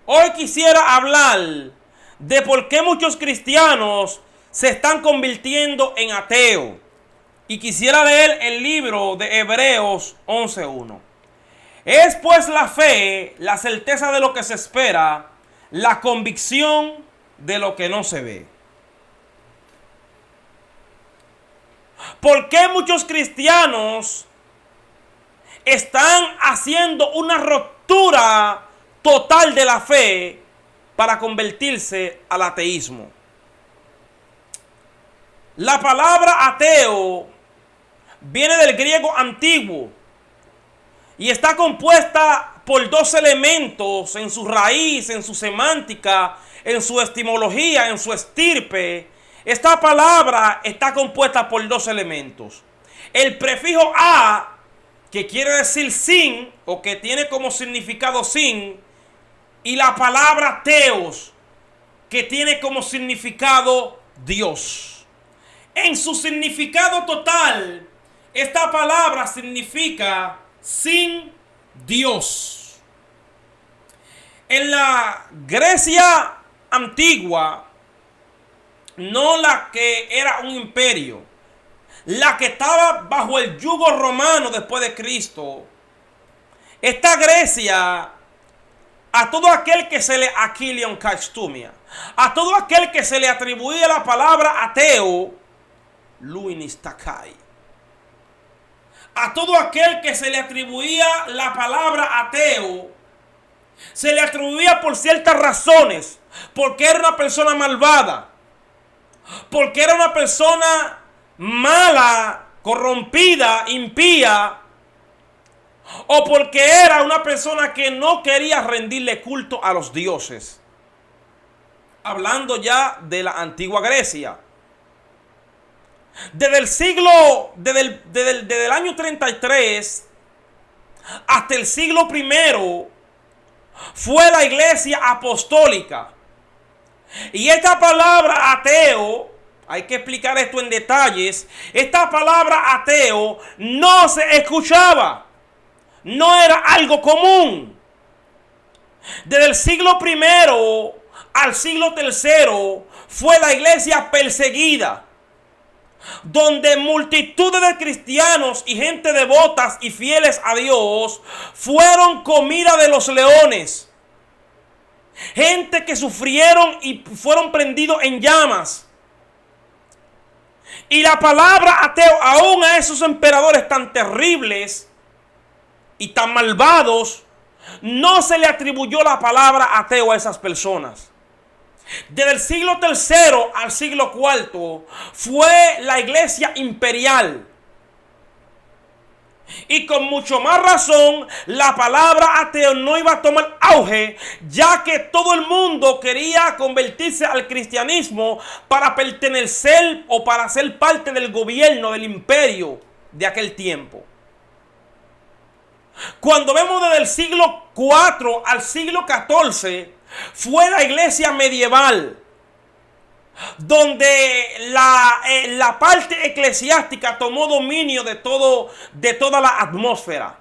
Hoy quisiera hablar de por qué muchos cristianos se están convirtiendo en ateos. Y quisiera leer el libro de Hebreos 11:1. Es pues la fe, la certeza de lo que se espera, la convicción de lo que no se ve. ¿Por qué muchos cristianos están haciendo una ruptura total de la fe para convertirse al ateísmo? La palabra ateo viene del griego antiguo y está compuesta por dos elementos en su raíz, en su semántica, en su etimología, en su estirpe. Esta palabra está compuesta por dos elementos. El prefijo a, que quiere decir sin, o que tiene como significado sin, y la palabra teos, que tiene como significado Dios. En su significado total, esta palabra significa sin Dios. En la Grecia antigua, no la que era un imperio, la que estaba bajo el yugo romano después de Cristo, esta Grecia, a todo aquel que se le aquilion caistumia, a todo aquel que se le atribuía la palabra ateo, luinistakai. A todo aquel que se le atribuía la palabra ateo, se le atribuía por ciertas razones, porque era una persona malvada, porque era una persona mala, corrompida, impía, o porque era una persona que no quería rendirle culto a los dioses. Hablando ya de la antigua Grecia. Desde el año 33 hasta el siglo I fue la iglesia apostólica. Y esta palabra ateo, hay que explicar esto en detalles, esta palabra ateo no se escuchaba, no era algo común. Desde el siglo I al siglo III fue la iglesia perseguida, donde multitudes de cristianos y gente devotas y fieles a Dios fueron comida de los leones. Gente que sufrieron y fueron prendidos en llamas. Y la palabra ateo, aún a esos emperadores tan terribles y tan malvados, no se le atribuyó la palabra ateo a esas personas. Desde el siglo III al siglo IV fue la iglesia imperial. Y con mucho más razón, la palabra ateo no iba a tomar auge, ya que todo el mundo quería convertirse al cristianismo para pertenecer o para ser parte del gobierno del imperio de aquel tiempo. Cuando vemos desde el siglo IV al siglo XIV, fue la iglesia medieval, donde la parte eclesiástica tomó dominio de toda la atmósfera.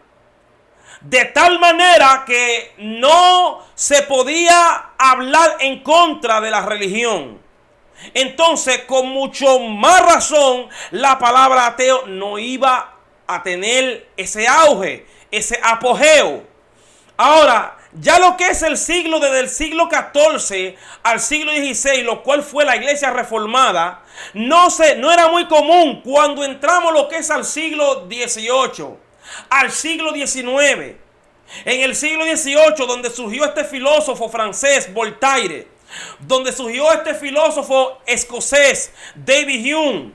De tal manera que no se podía hablar en contra de la religión. Entonces, con mucho más razón, la palabra ateo no iba a tener ese auge, ese apogeo. Ahora, ya lo que es el siglo, desde el siglo XIV al siglo XVI, lo cual fue la iglesia reformada, no era muy común. Cuando entramos lo que es al siglo XVIII, al siglo XIX, en el siglo XVIII, donde surgió este filósofo francés, Voltaire, donde surgió este filósofo escocés, David Hume,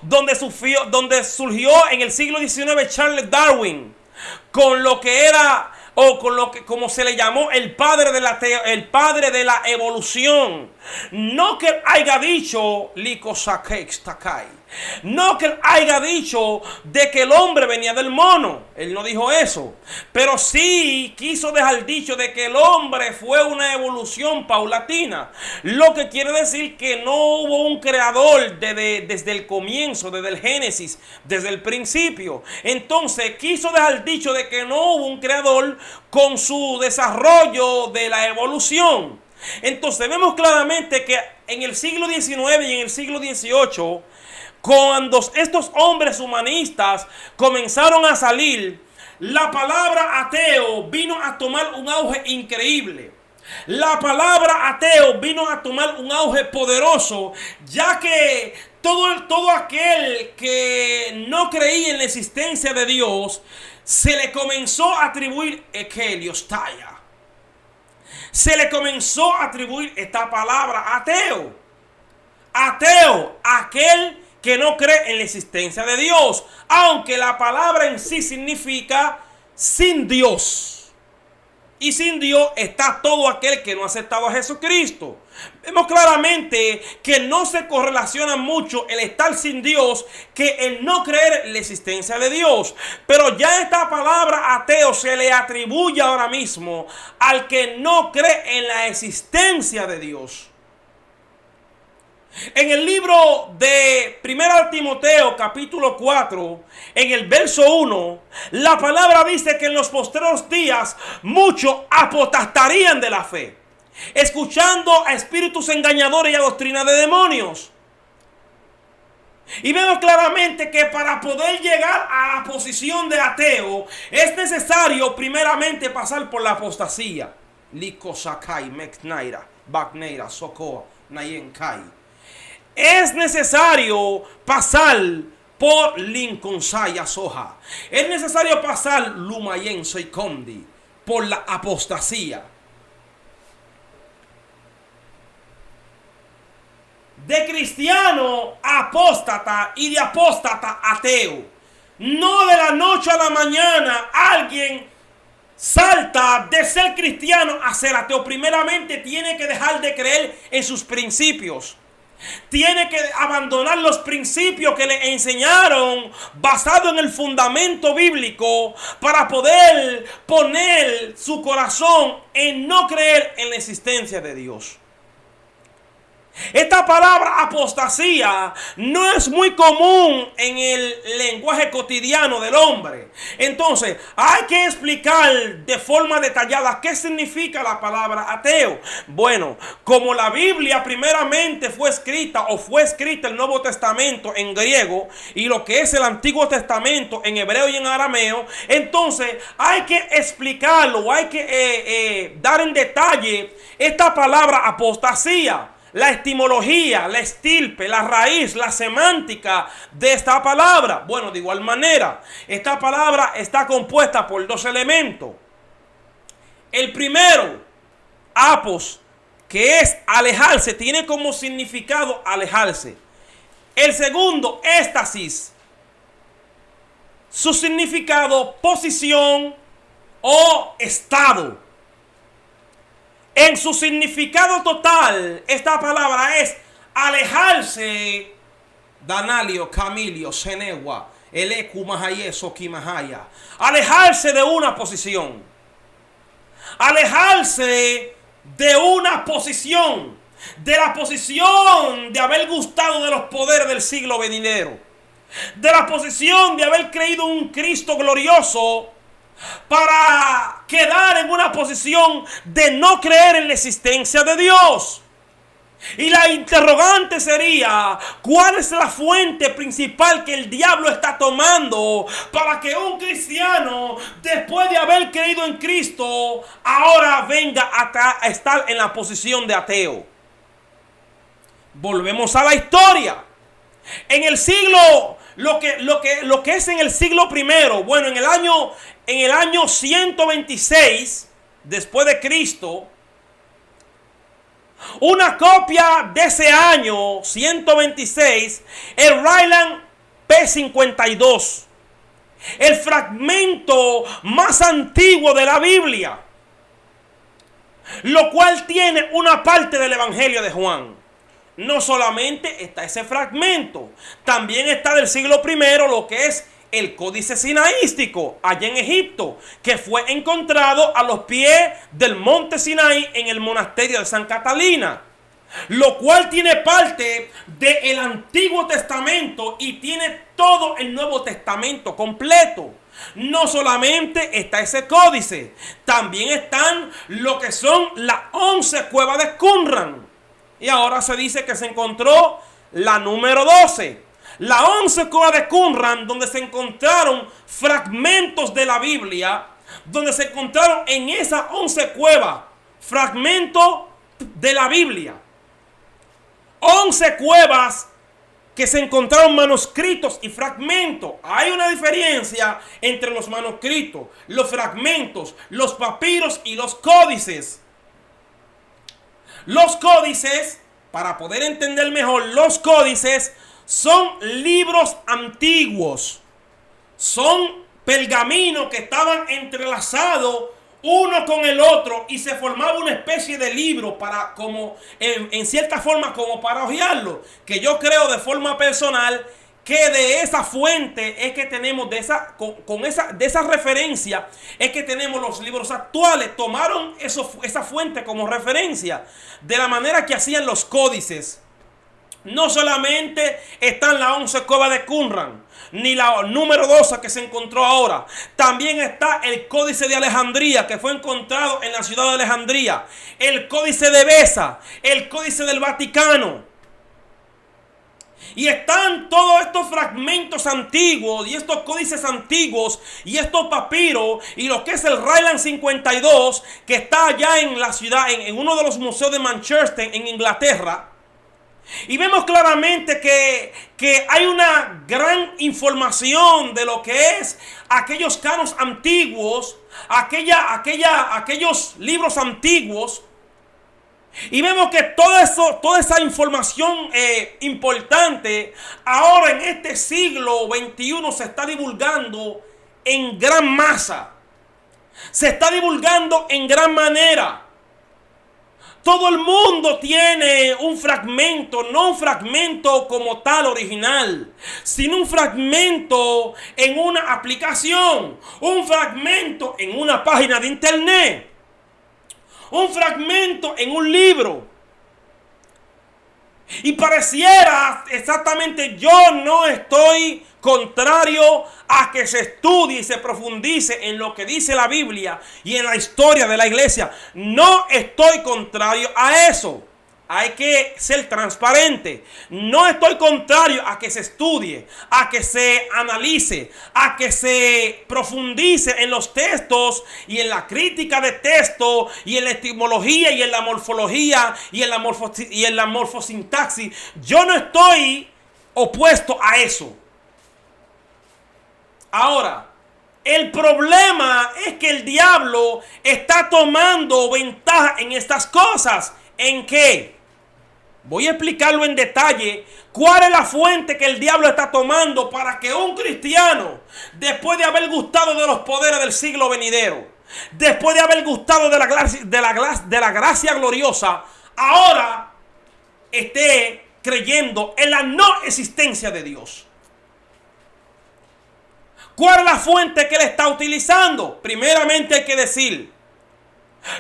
donde surgió en el siglo XIX Charles Darwin, con lo que era, o con lo que como se le llamó el padre de la evolución. No que haya dicho Lico Sakex Takai, No que él haya dicho de que el hombre venía del mono. Él no dijo eso. Pero sí quiso dejar dicho de que el hombre fue una evolución paulatina. Lo que quiere decir que no hubo un creador desde el comienzo, desde el Génesis, desde el principio. Entonces quiso dejar dicho de que no hubo un creador con su desarrollo de la evolución. Entonces vemos claramente que en el siglo XIX y en el siglo XVIII, cuando estos hombres humanistas comenzaron a salir, la palabra ateo vino a tomar un auge increíble. La palabra ateo vino a tomar un auge poderoso, ya que todo aquel que no creía en la existencia de Dios, se le comenzó a atribuir ekeliostaya. Se le comenzó a atribuir esta palabra ateo. Ateo, aquel que no cree en la existencia de Dios, aunque la palabra en sí significa sin Dios. Y sin Dios está todo aquel que no ha aceptado a Jesucristo. Vemos claramente que no se correlaciona mucho el estar sin Dios que el no creer en la existencia de Dios. Pero ya esta palabra ateo se le atribuye ahora mismo al que no cree en la existencia de Dios. En el libro de 1 Timoteo capítulo 4, en el verso 1, la palabra dice que en los postreros días muchos apostatarían de la fe, escuchando a espíritus engañadores y a doctrina de demonios. Y vemos claramente que para poder llegar a la posición de ateo es necesario primeramente pasar por la apostasía. Liko Sakai, Meknaira, Bakneira, Sokoa, Nayenkai. Es necesario pasar por Lincoln Saya Soja. Es necesario pasar Lumayen Soy Condi por la apostasía. De cristiano apóstata y de apóstata ateo. No de la noche a la mañana alguien salta de ser cristiano a ser ateo. Primeramente tiene que dejar de creer en sus principios. Tiene que abandonar los principios que le enseñaron basado en el fundamento bíblico para poder poner su corazón en no creer en la existencia de Dios. Esta palabra apostasía no es muy común en el lenguaje cotidiano del hombre. Entonces hay que explicar de forma detallada qué significa la palabra ateo. Bueno, como la Biblia primeramente fue escrita el Nuevo Testamento en griego y lo que es el Antiguo Testamento en hebreo y en arameo, entonces hay que explicarlo, hay que dar en detalle esta palabra apostasía. La etimología, la estirpe, la raíz, la semántica de esta palabra. Bueno, de igual manera, esta palabra está compuesta por dos elementos. El primero, apos, que es alejarse, tiene como significado alejarse. El segundo, éxtasis, su significado, posición o estado. En su significado total, esta palabra es alejarse. Danalio, Camilio, Senegua, Eleku Mahayeso, Kimahaya. Alejarse de una posición. Alejarse de una posición. De la posición de haber gustado de los poderes del siglo venidero. De la posición de haber creído en un Cristo glorioso, para quedar en una posición de no creer en la existencia de Dios. Y la interrogante sería, ¿cuál es la fuente principal que el diablo está tomando para que un cristiano, después de haber creído en Cristo, ahora venga a estar en la posición de ateo? Volvemos a la historia. En el siglo, lo que es en el siglo primero, bueno, en el año 126 después de Cristo, una copia de ese año 126, el Ryland P52, el fragmento más antiguo de la Biblia, lo cual tiene una parte del Evangelio de Juan. no solamente está ese fragmento, también está del siglo I lo que es el Códice Sinaístico allá en Egipto, que fue encontrado a los pies del monte Sinaí en el monasterio de San Catalina, lo cual tiene parte del Antiguo Testamento y tiene todo el Nuevo Testamento completo. No solamente está ese códice, también están lo que son las 11 cuevas de Qumran. Y ahora se dice que se encontró la número 12. La 11 cuevas de Qumran, donde se encontraron fragmentos de la Biblia, donde se encontraron en esas 11 cuevas fragmentos de la Biblia. 11 cuevas que se encontraron manuscritos y fragmentos. Hay una diferencia entre los manuscritos, los fragmentos, los papiros y los códices. Los códices, para poder entender mejor, los códices son libros antiguos. Son pergaminos que estaban entrelazados uno con el otro y se formaba una especie de libro para, como en cierta forma, como para hojearlo. Que yo creo de forma personal que de esa fuente es que tenemos, de esa referencia es que tenemos los libros actuales. Tomaron esa fuente como referencia de la manera que hacían los códices. No solamente están las 11 cuevas de Qumran, ni la número 12 que se encontró ahora. También está el Códice de Alejandría, que fue encontrado en la ciudad de Alejandría. El Códice de Besa, el Códice del Vaticano. Y están todos estos fragmentos antiguos y estos códices antiguos y estos papiros y lo que es el Ryland 52, que está allá en la ciudad, en uno de los museos de Manchester, en Inglaterra. Y vemos claramente que hay una gran información de lo que es aquellos canos antiguos, aquellos libros antiguos. Y vemos que toda esa información importante ahora en este siglo XXI se está divulgando en gran masa. Se está divulgando en gran manera. Todo el mundo tiene un fragmento, no un fragmento como tal original, sino un fragmento en una aplicación, un fragmento en una página de internet, un fragmento en un libro. Y pareciera exactamente, yo no estoy contrario a que se estudie y se profundice en lo que dice la Biblia y en la historia de la iglesia. No estoy contrario a eso. Hay que ser transparente. No estoy contrario a que se estudie, a que se analice, a que se profundice en los textos y en la crítica de texto y en la etimología y en la morfología y en la morfosintaxis. Yo no estoy opuesto a eso. Ahora, el problema es que el diablo está tomando ventaja en estas cosas. ¿En qué? Voy a explicarlo en detalle. ¿Cuál es la fuente que el diablo está tomando para que un cristiano, después de haber gustado de los poderes del siglo venidero, después de haber gustado de la gracia gloriosa, ahora esté creyendo en la no existencia de Dios? ¿Cuál es la fuente que él está utilizando? Primeramente hay que decir,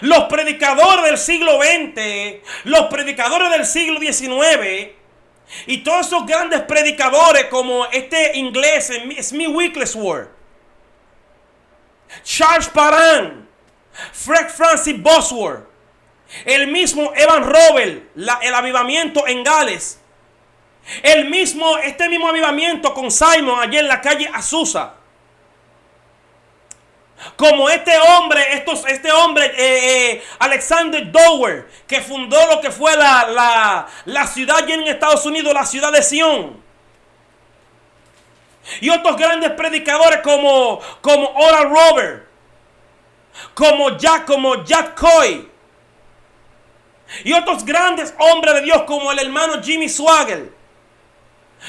los predicadores del siglo XX, los predicadores del siglo XIX y todos esos grandes predicadores como este inglés Smith Wigglesworth, Charles Parham, Fred Francis Bosworth, el mismo Evan Roberts, el avivamiento en Gales, este mismo avivamiento con Simon allí en la calle Azusa. Como este hombre, Alexander Dower, que fundó lo que fue la ciudad allí en Estados Unidos, la ciudad de Sion. Y otros grandes predicadores como Oral Roberts, como Jack Coy. Y otros grandes hombres de Dios como el hermano Jimmy Swaggart.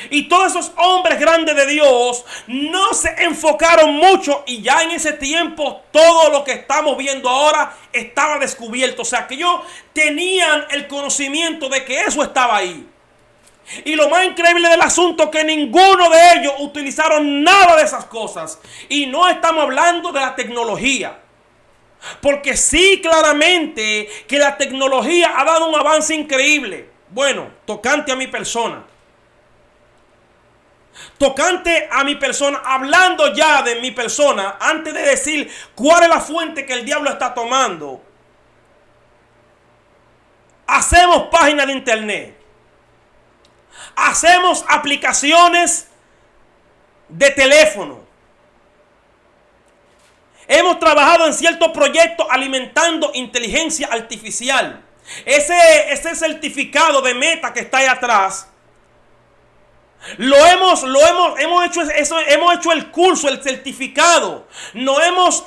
Y todos esos hombres grandes de Dios no se enfocaron mucho y ya en ese tiempo todo lo que estamos viendo ahora estaba descubierto. O sea que ellos tenían el conocimiento de que eso estaba ahí. Y lo más increíble del asunto es que ninguno de ellos utilizaron nada de esas cosas. Y no estamos hablando de la tecnología. Porque sí, claramente que la tecnología ha dado un avance increíble. Bueno, tocante a mi persona. Tocante a mi persona, hablando ya de mi persona, antes de decir cuál es la fuente que el diablo está tomando. Hacemos páginas de internet. Hacemos aplicaciones de teléfono. Hemos trabajado en ciertos proyectos alimentando inteligencia artificial. Ese certificado de Meta que está ahí atrás, hemos hecho eso, hemos hecho el curso, el certificado. No hemos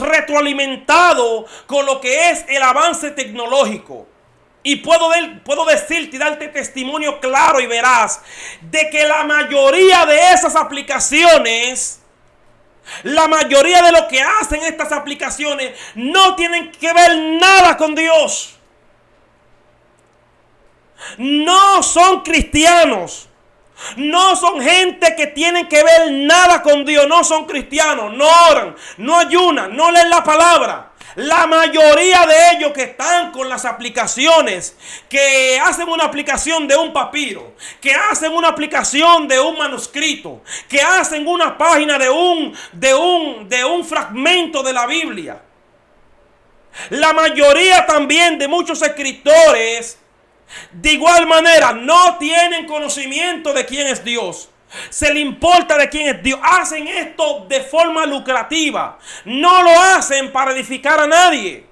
retroalimentado con lo que es el avance tecnológico. Y puedo decirte y darte testimonio claro y veraz de que la mayoría de esas aplicaciones, la mayoría de lo que hacen estas aplicaciones no tienen que ver nada con Dios. No son cristianos. No son gente que tienen que ver nada con Dios. No son cristianos. No oran, no ayunan, no leen la palabra. La mayoría de ellos que están con las aplicaciones, que hacen una aplicación de un papiro, que hacen una aplicación de un manuscrito, que hacen una página de un fragmento de la Biblia. La mayoría también de muchos escritores, de igual manera, no tienen conocimiento de quién es Dios. Se le importa de quién es Dios. Hacen esto de forma lucrativa. No lo hacen para edificar a nadie.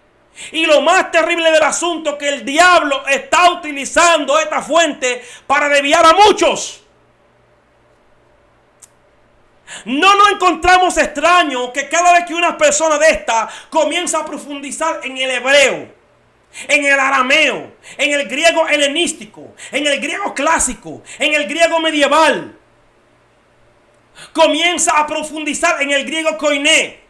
Y lo más terrible del asunto es que el diablo está utilizando esta fuente para desviar a muchos. No nos encontramos extraño que cada vez que una persona de esta comienza a profundizar en el hebreo, en el arameo, en el griego helenístico, en el griego clásico, en el griego medieval, comienza a profundizar en el griego koiné,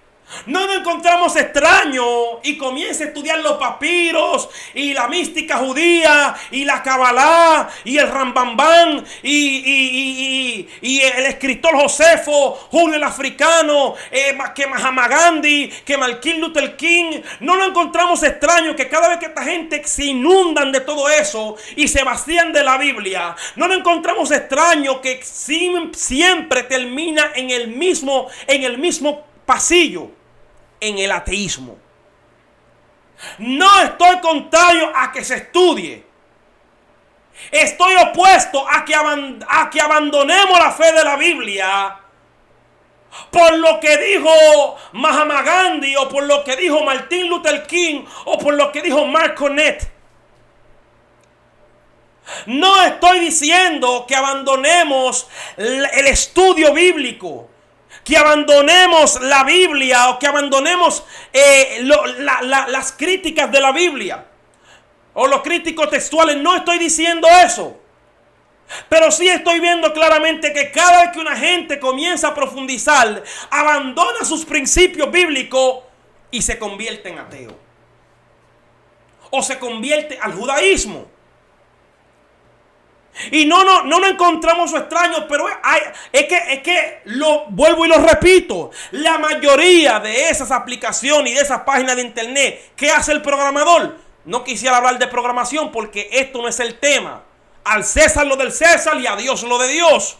no nos encontramos extraño y comienza a estudiar los papiros y la mística judía y la Kabbalah y el Rambambán y el escritor Josefo, Julio el Africano, que Mahatma Gandhi, que Martin Luther King. No nos encontramos extraño que cada vez que esta gente se inundan de todo eso y se vacían de la Biblia, no nos encontramos extraño que siempre termina en el mismo pasillo, en el ateísmo. No estoy contrario a que se estudie. Estoy opuesto a que abandonemos la fe de la Biblia por lo que dijo Mahatma Gandhi, o por lo que dijo Martin Luther King, o por lo que dijo Mark Cornett. No estoy diciendo que abandonemos el estudio bíblico, que abandonemos la Biblia o que abandonemos las críticas de la Biblia o los críticos textuales. No estoy diciendo eso. Pero sí estoy viendo claramente que cada vez que una gente comienza a profundizar, abandona sus principios bíblicos y se convierte en ateo. O se convierte al judaísmo. Y no encontramos extraños, pero es que lo vuelvo y lo repito. La mayoría de esas aplicaciones y de esas páginas de internet, ¿qué hace el programador? No quisiera hablar de programación porque esto no es el tema. Al César lo del César y a Dios lo de Dios.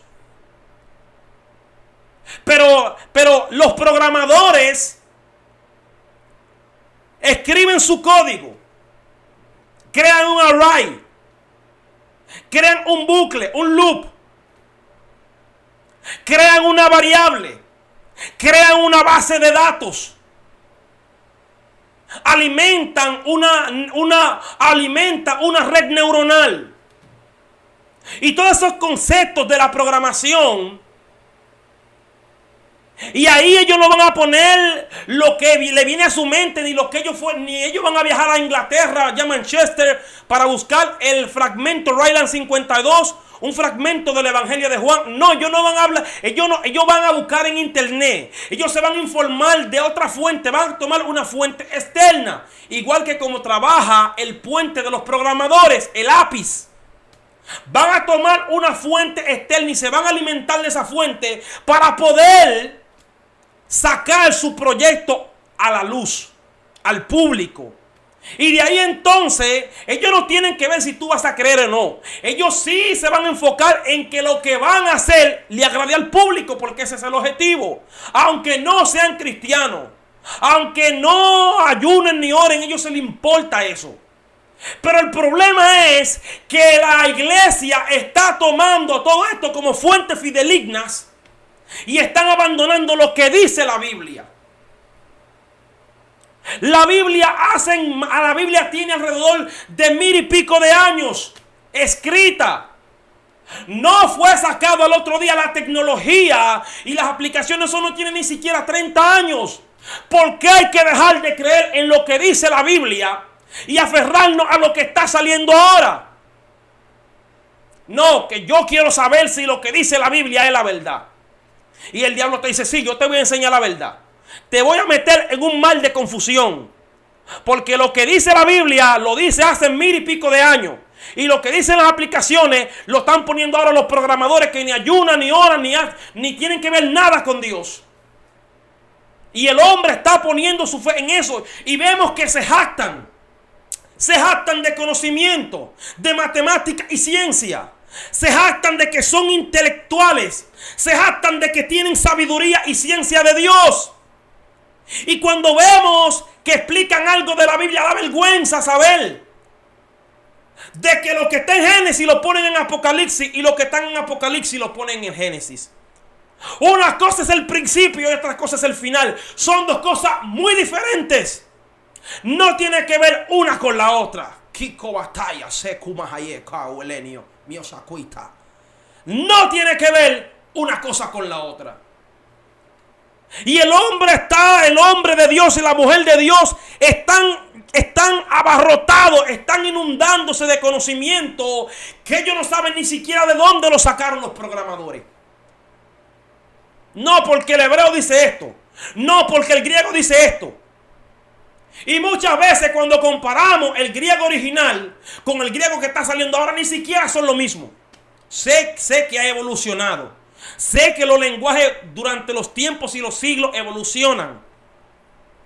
Pero los programadores escriben su código, crean un array, crean un bucle, un loop, crean una variable, crean una base de datos, alimentan una red neuronal. Y todos esos conceptos de la programación, y ahí ellos no van a poner lo que le viene a su mente, ni ellos van a viajar a Inglaterra, ya a Manchester, para buscar el fragmento Ryland 52, un fragmento del Evangelio de Juan. No, ellos no van a hablar, ellos van a buscar en internet, ellos se van a informar de otra fuente, van a tomar una fuente externa, igual que como trabaja el puente de los programadores, el APIS. Van a tomar una fuente externa y se van a alimentar de esa fuente para poder sacar su proyecto a la luz, al público. Y de ahí entonces, ellos no tienen que ver si tú vas a creer o no. Ellos sí se van a enfocar en que lo que van a hacer le agrade al público, porque ese es el objetivo. Aunque no sean cristianos, aunque no ayunen ni oren, a ellos se les importa eso. Pero el problema es que la iglesia está tomando todo esto como fuentes fidedignas y están abandonando lo que dice la Biblia. La Biblia tiene alrededor de 1000 y pico de años escrita. No fue sacado el otro día. La tecnología y las aplicaciones, eso no tiene ni siquiera 30 años. ¿Por qué hay que dejar de creer en lo que dice la Biblia y aferrarnos a lo que está saliendo ahora? No, que yo quiero saber si lo que dice la Biblia es la verdad. Y el diablo te dice, sí, yo te voy a enseñar la verdad. Te voy a meter en un mar de confusión. Porque lo que dice la Biblia lo dice hace 1000 y pico de años. Y lo que dicen las aplicaciones lo están poniendo ahora los programadores que ni ayunan, ni oran, ni tienen que ver nada con Dios. Y el hombre está poniendo su fe en eso. Y vemos que se jactan. Se jactan de conocimiento, de matemática y ciencia. Se jactan de que son intelectuales. Se jactan de que tienen sabiduría y ciencia de Dios. Y cuando vemos que explican algo de la Biblia, da vergüenza saber de que lo que está en Génesis lo ponen en Apocalipsis y lo que está en Apocalipsis lo ponen en Génesis. Una cosa es el principio y otra cosa es el final. Son dos cosas muy diferentes. No tiene que ver una con la otra. No tiene que ver una cosa con la otra. Y el hombre de Dios y la mujer de Dios están abarrotados, están inundándose de conocimiento que ellos no saben ni siquiera de dónde lo sacaron los programadores. No porque el hebreo dice esto, no porque el griego dice esto. Y muchas veces cuando comparamos el griego original con el griego que está saliendo ahora, ni siquiera son lo mismo. Sé que ha evolucionado. Sé que los lenguajes durante los tiempos y los siglos evolucionan.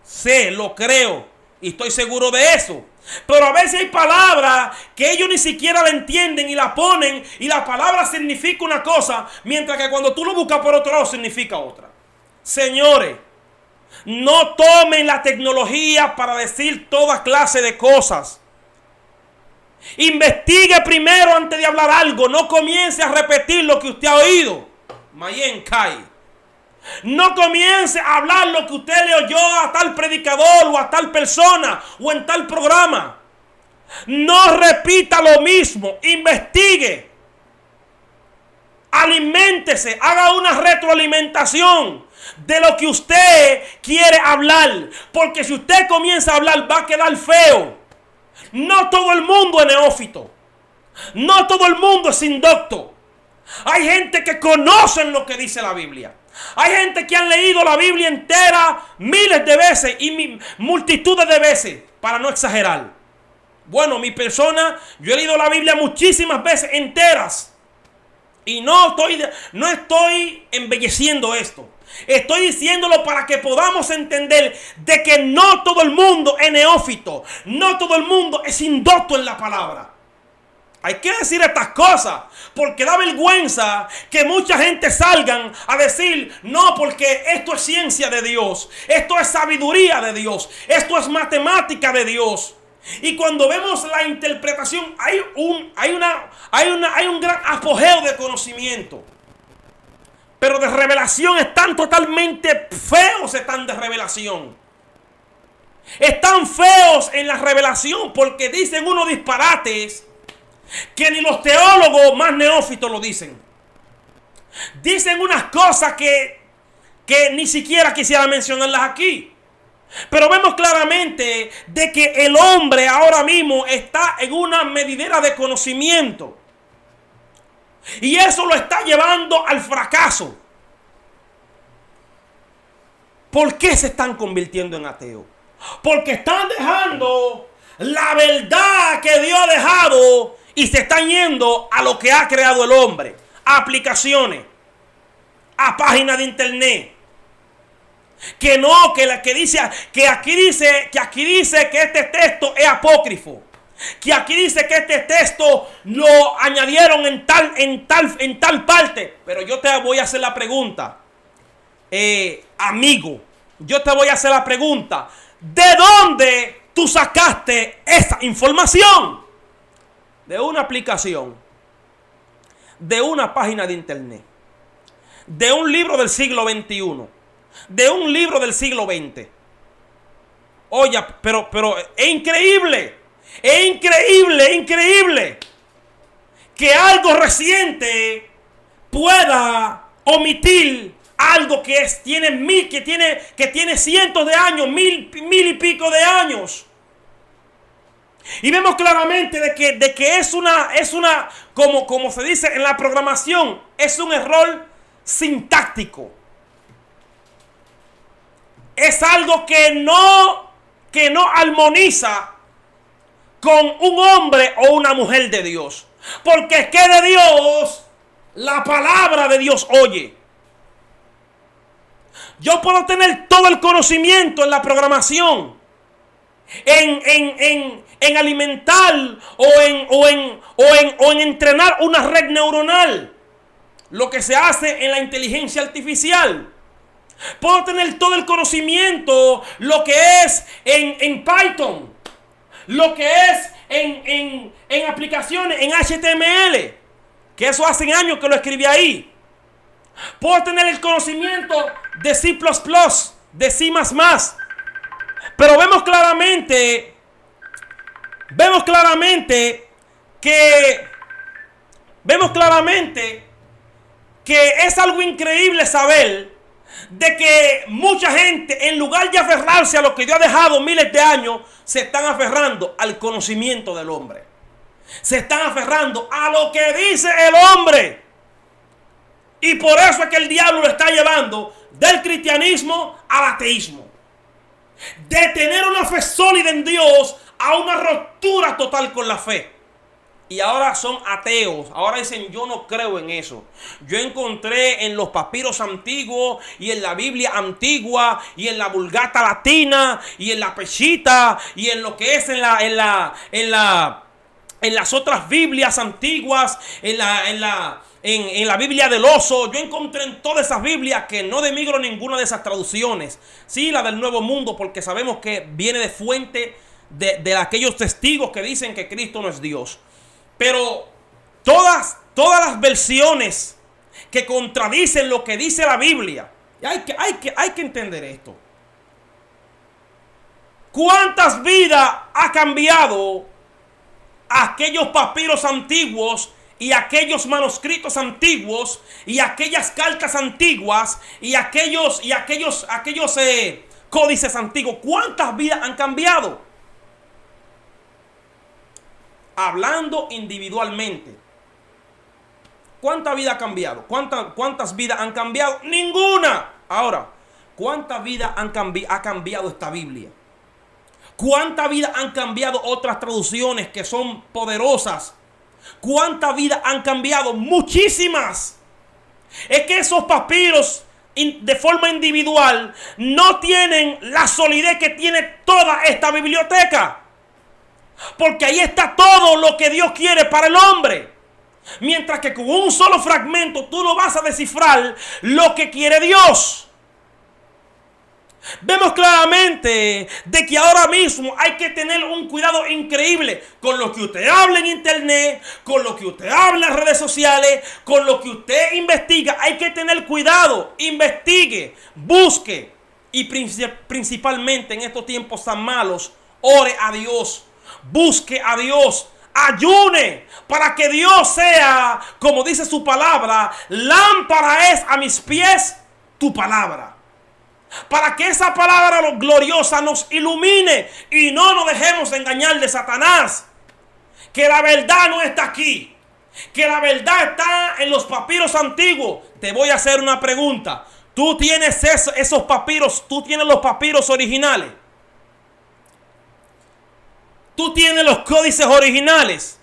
Sé, lo creo y estoy seguro de eso. Pero a veces hay palabras que ellos ni siquiera la entienden y la ponen y la palabra significa una cosa, mientras que cuando tú lo buscas por otro lado significa otra. Señores, no tomen la tecnología para decir toda clase de cosas. Investigue primero antes de hablar algo. No comience a repetir lo que usted ha oído. Mayen Kai. No comience a hablar lo que usted le oyó a tal predicador o a tal persona o en tal programa. No repita lo mismo. Investigue. Aliméntese. Haga una retroalimentación de lo que usted quiere hablar. Porque si usted comienza a hablar va a quedar feo. No todo el mundo es neófito. No todo el mundo es indocto. Hay gente que conocen lo que dice la Biblia. Hay gente que han leído la Biblia entera miles de veces y multitudes de veces, para no exagerar. Bueno, mi persona, yo he leído la Biblia muchísimas veces enteras. Y no estoy embelleciendo esto. Estoy diciéndolo para que podamos entender de que no todo el mundo es neófito. No todo el mundo es indocto en la palabra. Hay que decir estas cosas porque da vergüenza que mucha gente salgan a decir no, porque esto es ciencia de Dios, esto es sabiduría de Dios, esto es matemática de Dios. Y cuando vemos la interpretación hay un gran apogeo de conocimiento. Pero de revelación están totalmente feos, están de revelación. Están feos en la revelación porque dicen unos disparates que ni los teólogos más neófitos lo dicen. Dicen unas cosas que ni siquiera quisiera mencionarlas aquí. Pero vemos claramente de que el hombre ahora mismo está en una medidera de conocimiento. Y eso lo está llevando al fracaso. ¿Por qué se están convirtiendo en ateos? Porque están dejando la verdad que Dios ha dejado y se están yendo a lo que ha creado el hombre, a aplicaciones, a páginas de internet. Que no, que dice que aquí dice que este texto es apócrifo. Que aquí dice que este texto lo añadieron en tal parte. Pero yo te voy a hacer la pregunta, amigo. Yo te voy a hacer la pregunta. ¿De dónde tú sacaste esa información? De una aplicación, de una página de internet, de un libro del siglo XXI, de un libro del siglo XX. Oye, pero es increíble. Es increíble que algo reciente pueda omitir algo que tiene cientos de años, mil y pico de años. Y vemos claramente de que es una como se dice en la programación, es un error sintáctico. Es algo que no armoniza con un hombre o una mujer de Dios. Porque es que de Dios, la palabra de Dios oye. Yo puedo tener todo el conocimiento en la programación, en alimentar o en entrenar una red neuronal, lo que se hace en la inteligencia artificial. Puedo tener todo el conocimiento, lo que es en Python, lo que es en aplicaciones, en HTML, que eso hace años que lo escribí ahí. Puedo tener el conocimiento de C++, de C++, pero vemos claramente que es algo increíble saber de que mucha gente, en lugar de aferrarse a lo que Dios ha dejado miles de años, se están aferrando al conocimiento del hombre. Se están aferrando a lo que dice el hombre. Y por eso es que el diablo lo está llevando del cristianismo al ateísmo. De tener una fe sólida en Dios a una ruptura total con la fe. Y ahora son ateos. Ahora dicen, yo no creo en eso. Yo encontré en los papiros antiguos y en la Biblia antigua y en la Vulgata latina y en la Peshitta y en lo que es en las otras Biblias antiguas, en la Biblia del oso. Yo encontré en todas esas Biblias que no denigro ninguna de esas traducciones. Sí, la del Nuevo Mundo, porque sabemos que viene de fuente de aquellos testigos que dicen que Cristo no es Dios. Pero todas las versiones que contradicen lo que dice la Biblia, hay que entender esto. ¿Cuántas vidas ha cambiado aquellos papiros antiguos y aquellos manuscritos antiguos y aquellas cartas antiguas y aquellos códices antiguos? ¿Cuántas vidas han cambiado? Hablando individualmente, ¿cuánta vida ha cambiado? ¿Cuántas vidas han cambiado? Ninguna. Ahora, ¿cuántas vidas ha cambiado esta Biblia? ¿Cuántas vidas han cambiado otras traducciones que son poderosas? ¿Cuántas vidas han cambiado? Muchísimas. Es que esos papiros de forma individual no tienen la solidez que tiene toda esta biblioteca. Porque ahí está todo lo que Dios quiere para el hombre. Mientras que con un solo fragmento tú no vas a descifrar lo que quiere Dios. Vemos claramente de que ahora mismo hay que tener un cuidado increíble con lo que usted habla en internet, con lo que usted habla en las redes sociales, con lo que usted investiga. Hay que tener cuidado, investigue, busque y principalmente en estos tiempos tan malos, ore a Dios. Busque a Dios, ayune para que Dios sea, como dice su palabra, lámpara es a mis pies tu palabra. Para que esa palabra gloriosa nos ilumine y no nos dejemos engañar de Satanás. Que la verdad no está aquí, que la verdad está en los papiros antiguos. Te voy a hacer una pregunta. ¿Tú tienes esos papiros? ¿Tú tienes los papiros originales? ¿Tú tienes los códices originales?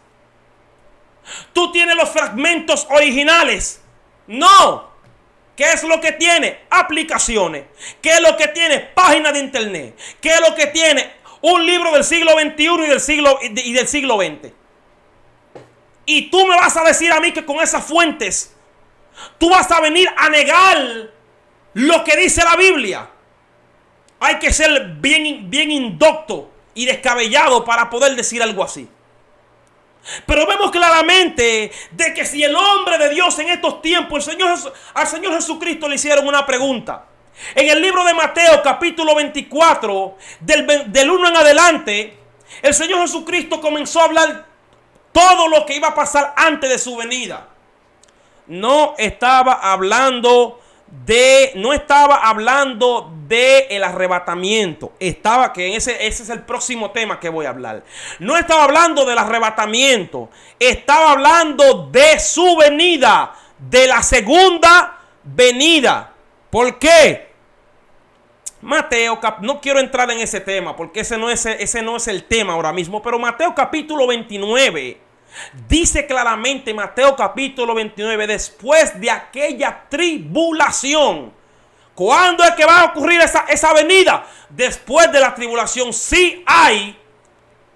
Tú tienes los fragmentos originales. No. ¿Qué es lo que tiene? Aplicaciones. ¿Qué es lo que tiene? Páginas de internet. ¿Qué es lo que tiene? Un libro del siglo XXI y del siglo XX. Y tú me vas a decir a mí que con esas fuentes tú vas a venir a negar lo que dice la Biblia. Hay que ser bien indocto y descabellado para poder decir algo así. Pero vemos claramente de que si el hombre de Dios en estos tiempos, al Señor Jesucristo le hicieron una pregunta. En el libro de Mateo capítulo 24, del 1 en adelante, el Señor Jesucristo comenzó a hablar todo lo que iba a pasar antes de su venida. No estaba hablando de el arrebatamiento. Ese es el próximo tema que voy a hablar. No estaba hablando del arrebatamiento. Estaba hablando de su venida, de la segunda venida. ¿Por qué? Mateo, no quiero entrar en ese tema porque ese no es el tema ahora mismo. Pero Mateo capítulo 29 dice claramente, Mateo capítulo 29, después de aquella tribulación. ¿Cuándo es que va a ocurrir esa venida? Después de la tribulación. Sí hay,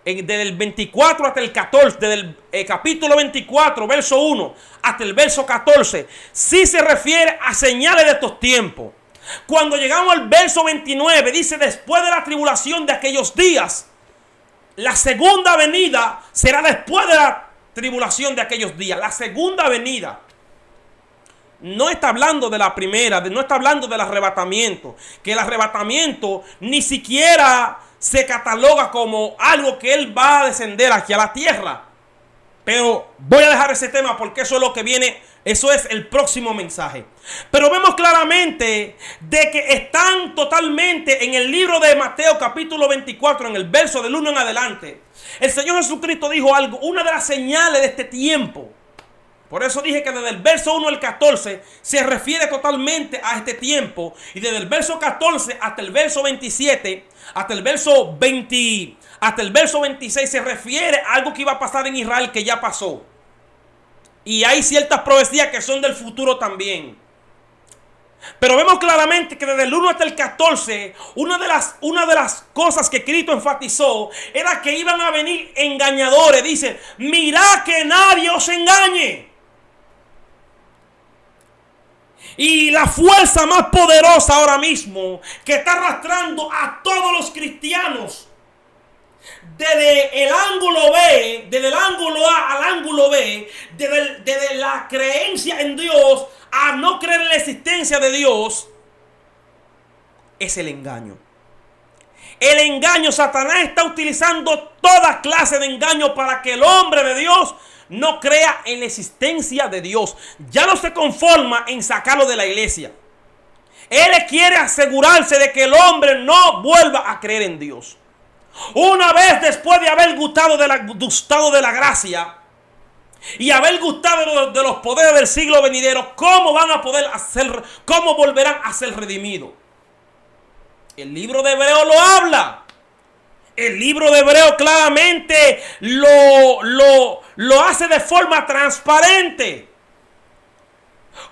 desde el 24 hasta el 14, desde el capítulo 24, verso 1, hasta el verso 14, sí se refiere a señales de estos tiempos. Cuando llegamos al verso 29, dice, después de la tribulación de aquellos días, la segunda venida será después de la tribulación de aquellos días. La segunda venida no está hablando de la primera, no está hablando del arrebatamiento. Que el arrebatamiento ni siquiera se cataloga como algo que Él va a descender aquí a la tierra. Pero voy a dejar ese tema porque eso es lo que viene, eso es el próximo mensaje. Pero vemos claramente de que están totalmente en el libro de Mateo capítulo 24, en el verso del 1 en adelante. El Señor Jesucristo dijo algo, una de las señales de este tiempo. Por eso dije que desde el verso 1 al 14 se refiere totalmente a este tiempo. Y desde el verso 14 hasta el verso 27, hasta el verso 26 se refiere a algo que iba a pasar en Israel que ya pasó. Y hay ciertas profecías que son del futuro también. Pero vemos claramente que desde el 1 hasta el 14, una de las cosas que Cristo enfatizó era que iban a venir engañadores. Dice, mirad que nadie os engañe. Y la fuerza más poderosa ahora mismo que está arrastrando a todos los cristianos desde el ángulo B, desde el ángulo A al ángulo B, desde la creencia en Dios a no creer en la existencia de Dios, es el engaño. El engaño, Satanás está utilizando toda clase de engaño para que el hombre de Dios no crea en la existencia de Dios. Ya no se conforma en sacarlo de la iglesia. Él quiere asegurarse de que el hombre no vuelva a creer en Dios. Una vez después de haber gustado de la gracia y haber gustado de los poderes del siglo venidero, ¿cómo volverán a ser redimidos? El libro de Hebreo lo habla. El libro de Hebreo claramente lo hace de forma transparente.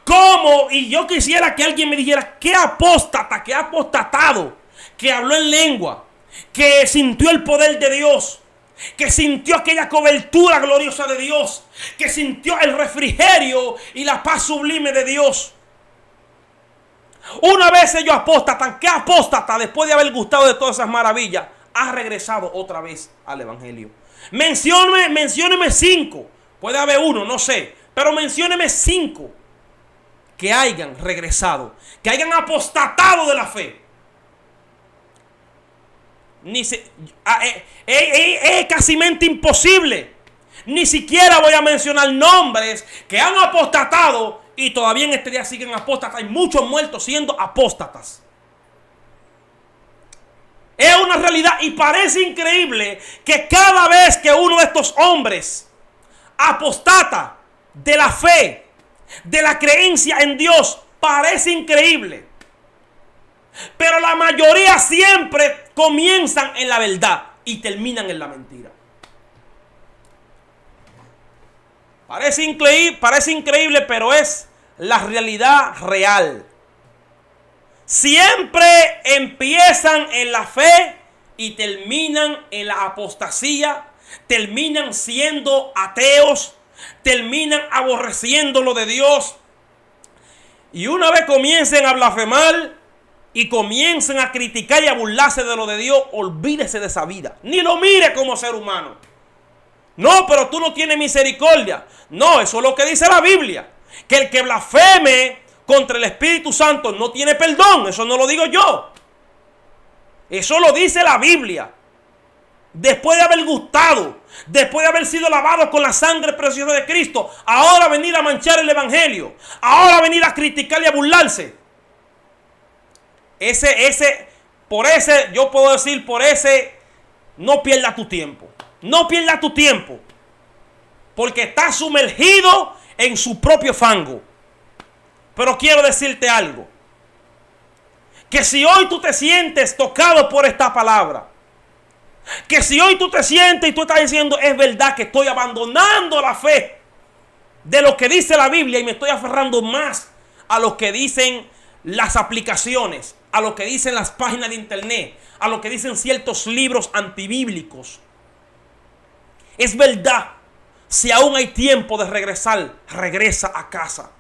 ¿Cómo? Y yo quisiera que alguien me dijera, ¿qué apóstata, qué apostatado, que habló en lengua, que sintió el poder de Dios, que sintió aquella cobertura gloriosa de Dios, que sintió el refrigerio y la paz sublime de Dios? Una vez ellos apóstatan, ¿qué apóstata después de haber gustado de todas esas maravillas ha regresado otra vez al evangelio? Mencióneme 5. Puede haber uno, no sé, pero mencióneme 5 que hayan regresado, que hayan apostatado de la fe. Es casi imposible. Ni siquiera voy a mencionar nombres que han apostatado y todavía en este día siguen apóstatas. Hay muchos muertos siendo apóstatas. Es una realidad y parece increíble que cada vez que uno de estos hombres apostata de la fe, de la creencia en Dios, parece increíble. Pero la mayoría siempre comienzan en la verdad y terminan en la mentira. Parece increíble, pero es la realidad real. Siempre empiezan en la fe y terminan en la apostasía, terminan siendo ateos, terminan aborreciendo lo de Dios. Y una vez comiencen a blasfemar y comiencen a criticar y a burlarse de lo de Dios, olvídese de esa vida. Ni lo mire como ser humano. No, pero tú no tienes misericordia. No, eso es lo que dice la Biblia. Que el que blasfeme contra el Espíritu Santo no tiene perdón. Eso no lo digo yo. Eso lo dice la Biblia. Después de haber gustado, después de haber sido lavado con la sangre preciosa de Cristo, ahora venir a manchar el evangelio, ahora venir a criticar y a burlarse. Yo puedo decir, no pierdas tu tiempo. No pierdas tu tiempo. Porque estás sumergido en su propio fango. Pero quiero decirte algo. Que si hoy tú te sientes tocado por esta palabra, que si hoy tú te sientes y tú estás diciendo, es verdad que estoy abandonando la fe de lo que dice la Biblia y me estoy aferrando más a lo que dicen las aplicaciones, a lo que dicen las páginas de internet, a lo que dicen ciertos libros antibíblicos. Es verdad, si aún hay tiempo de regresar, regresa a casa.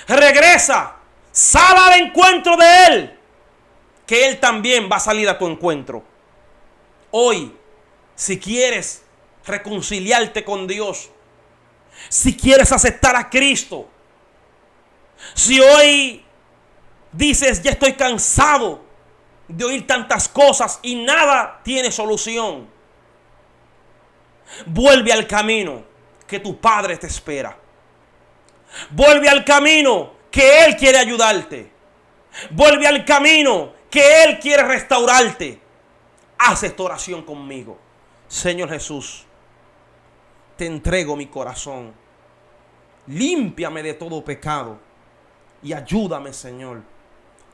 Regresa, sal al encuentro de Él, que Él también va a salir a tu encuentro. Hoy, si quieres reconciliarte con Dios, si quieres aceptar a Cristo, si hoy dices, ya estoy cansado de oír tantas cosas y nada tiene solución, vuelve al camino que tu Padre te espera. Vuelve al camino que Él quiere ayudarte. Vuelve al camino que Él quiere restaurarte. Haz esta oración conmigo. Señor Jesús, te entrego mi corazón. Límpiame de todo pecado y ayúdame, Señor,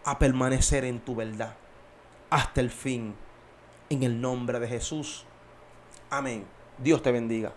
a permanecer en tu verdad hasta el fin. En el nombre de Jesús. Amén. Dios te bendiga.